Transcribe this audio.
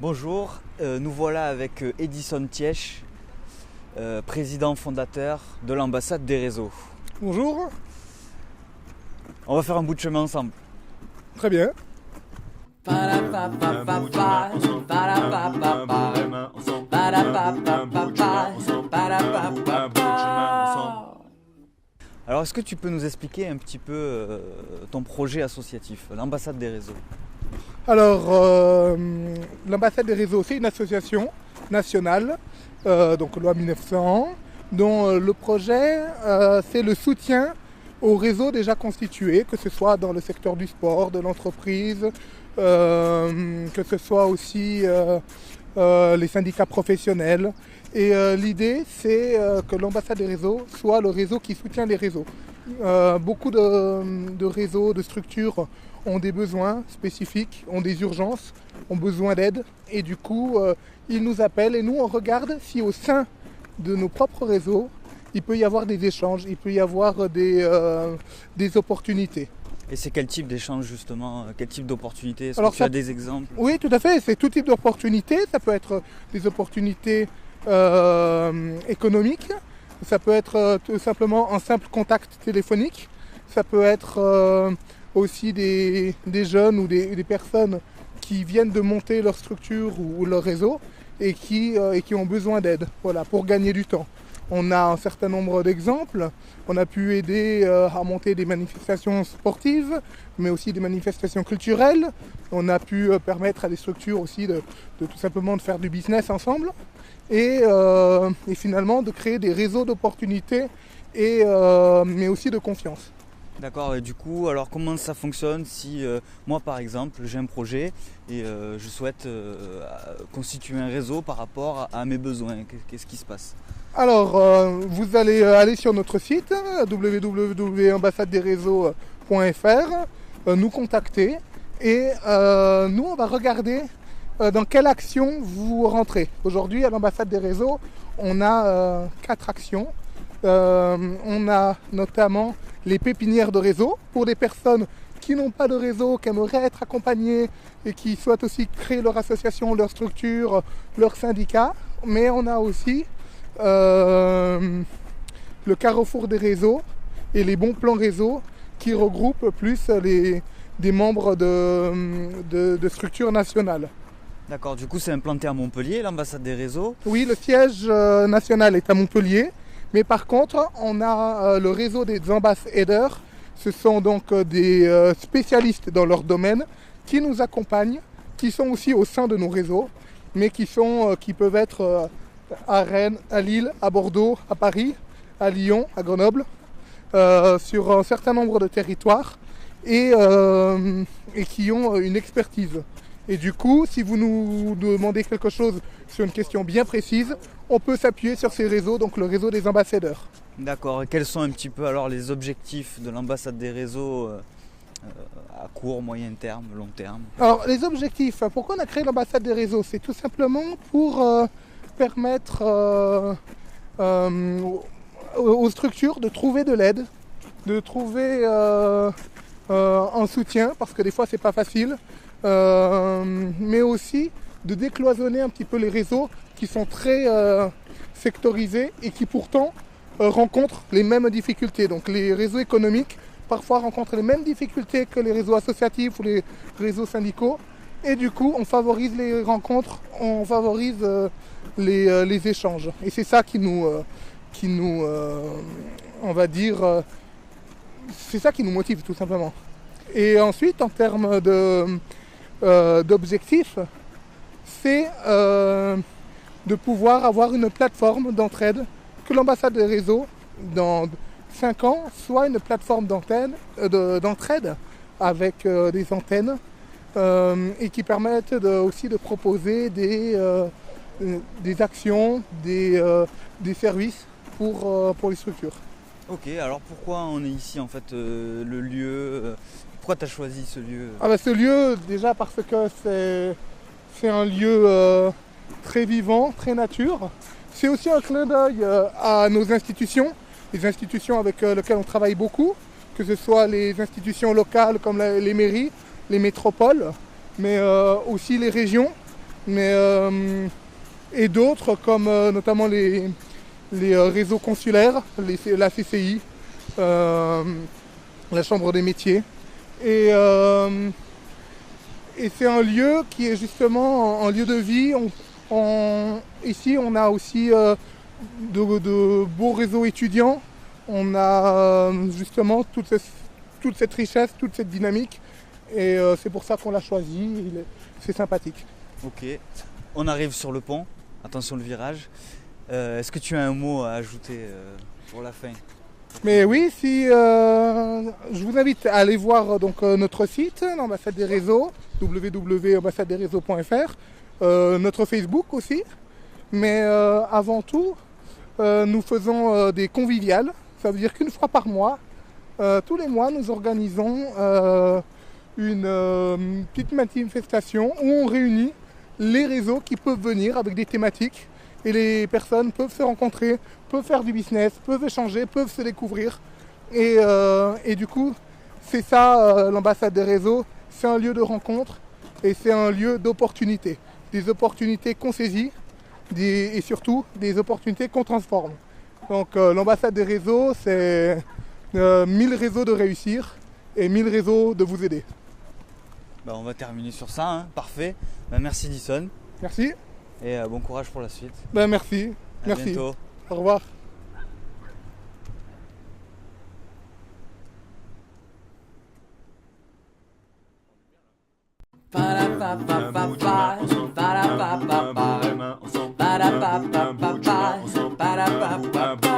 Bonjour, nous voilà avec Edison Tiech, président fondateur de l'ambassade des réseaux. Bonjour. On va faire un bout de chemin ensemble. Très bien. Alors est-ce que tu peux nous expliquer un petit peu ton projet associatif, l'ambassade des réseaux? Alors, l'ambassade des réseaux, c'est une association nationale, donc loi 1901, dont le projet, c'est le soutien aux réseaux déjà constitués, que ce soit dans le secteur du sport, de l'entreprise, que ce soit aussi les syndicats professionnels. Et l'idée, c'est que l'ambassade des réseaux soit le réseau qui soutient les réseaux. Beaucoup de réseaux, de structures ont des besoins spécifiques, ont des urgences, ont besoin d'aide. Et du coup, ils nous appellent et nous, on regarde si au sein de nos propres réseaux, il peut y avoir des échanges, il peut y avoir des opportunités. Et c'est quel type d'échange justement? Quel type d'opportunités? Est-ce Alors que tu as des exemples? Oui, tout à fait. C'est tout type d'opportunités. Ça peut être des opportunités économiques. Ça peut être tout simplement un simple contact téléphonique. Ça peut être aussi des jeunes ou des personnes qui viennent de monter leur structure ou leur réseau et qui ont besoin d'aide, voilà, pour gagner du temps. On a un certain nombre d'exemples. On a pu aider à monter des manifestations sportives, mais aussi des manifestations culturelles. On a pu permettre à des structures aussi de tout simplement de faire du business ensemble et finalement de créer des réseaux d'opportunités mais aussi de confiance. D'accord, et du coup, alors comment ça fonctionne si moi par exemple j'ai un projet et je souhaite constituer un réseau par rapport à mes besoins? Qu'est-ce qui se passe? Alors, vous allez aller sur notre site www.ambassadederéseaux.fr, nous contacter et nous on va regarder dans quelle action vous rentrez. Aujourd'hui à l'ambassade des réseaux, on a 4 actions. On a notamment les pépinières de réseau pour des personnes qui n'ont pas de réseau, qui aimeraient être accompagnées et qui souhaitent aussi créer leur association, leur structure, leur syndicat. Mais on a aussi le carrefour des réseaux et les bons plans réseau qui regroupent plus des membres de structures nationales. D'accord, du coup c'est implanté à Montpellier, l'ambassade des réseaux? Oui, le siège national est à Montpellier. Mais par contre, on a le réseau des ambassadeurs. Ce sont donc des spécialistes dans leur domaine qui nous accompagnent, qui sont aussi au sein de nos réseaux, mais qui peuvent être à Rennes, à Lille, à Bordeaux, à Paris, à Lyon, à Grenoble, sur un certain nombre de territoires et qui ont une expertise. Et du coup, si vous nous demandez quelque chose sur une question bien précise, on peut s'appuyer sur ces réseaux, donc le réseau des ambassadeurs. D'accord, et quels sont un petit peu alors les objectifs de l'ambassade des réseaux à court, moyen terme, long terme? Alors les objectifs, pourquoi on a créé l'ambassade des réseaux? C'est tout simplement pour permettre aux structures de trouver de l'aide, de trouver un soutien, parce que des fois c'est pas facile, mais aussi de décloisonner un petit peu les réseaux qui sont très sectorisés et qui pourtant rencontrent les mêmes difficultés. Donc les réseaux économiques parfois rencontrent les mêmes difficultés que les réseaux associatifs ou les réseaux syndicaux. Et du coup, on favorise les rencontres, on favorise les échanges. Et c'est ça qui nous on va dire, c'est ça qui nous motive tout simplement. Et ensuite, en termes d'objectifs, c'est de pouvoir avoir une plateforme d'entraide, que l'ambassade des réseaux, dans 5 ans, soit une plateforme d'entraide avec des antennes et qui permettent aussi de proposer des actions, des services pour les structures. Ok, alors pourquoi on est ici en fait, le lieu, pourquoi tu as choisi ce lieu? Ce lieu, déjà parce que c'est un lieu très vivant, très nature. C'est aussi un clin d'œil à nos institutions, les institutions avec lesquelles on travaille beaucoup, que ce soit les institutions locales comme les mairies, les métropoles, mais aussi les régions Et d'autres comme notamment les réseaux consulaires, la CCI, la Chambre des métiers. Et c'est un lieu qui est justement un lieu de vie. Ici, on a aussi de beaux réseaux étudiants. On a justement toute cette richesse, toute cette dynamique. Et c'est pour ça qu'on l'a choisi. C'est sympathique. Ok, on arrive sur le pont. Attention le virage. Est-ce que tu as un mot à ajouter pour la fin? Mais oui, je vous invite à aller voir notre site, l'ambassade des réseaux, www.ambassadedesréseaux.fr, notre Facebook aussi. Mais avant tout, nous faisons des conviviales. Ça veut dire qu'une fois par mois, tous les mois, nous organisons une petite manifestation où on réunit les réseaux qui peuvent venir avec des thématiques. Et les personnes peuvent se rencontrer, peuvent faire du business, peuvent échanger, peuvent se découvrir. Et du coup, c'est ça l'ambassade des réseaux. C'est un lieu de rencontre et c'est un lieu d'opportunités. Des opportunités qu'on saisit et surtout des opportunités qu'on transforme. Donc l'ambassade des réseaux, c'est 1000 réseaux de réussir et 1000 réseaux de vous aider. On va terminer sur ça, hein. Parfait. Merci Disson. Merci. Et bon courage pour la suite. Merci. À bientôt. Au revoir. Ba-da-ba-ba-ba-ba.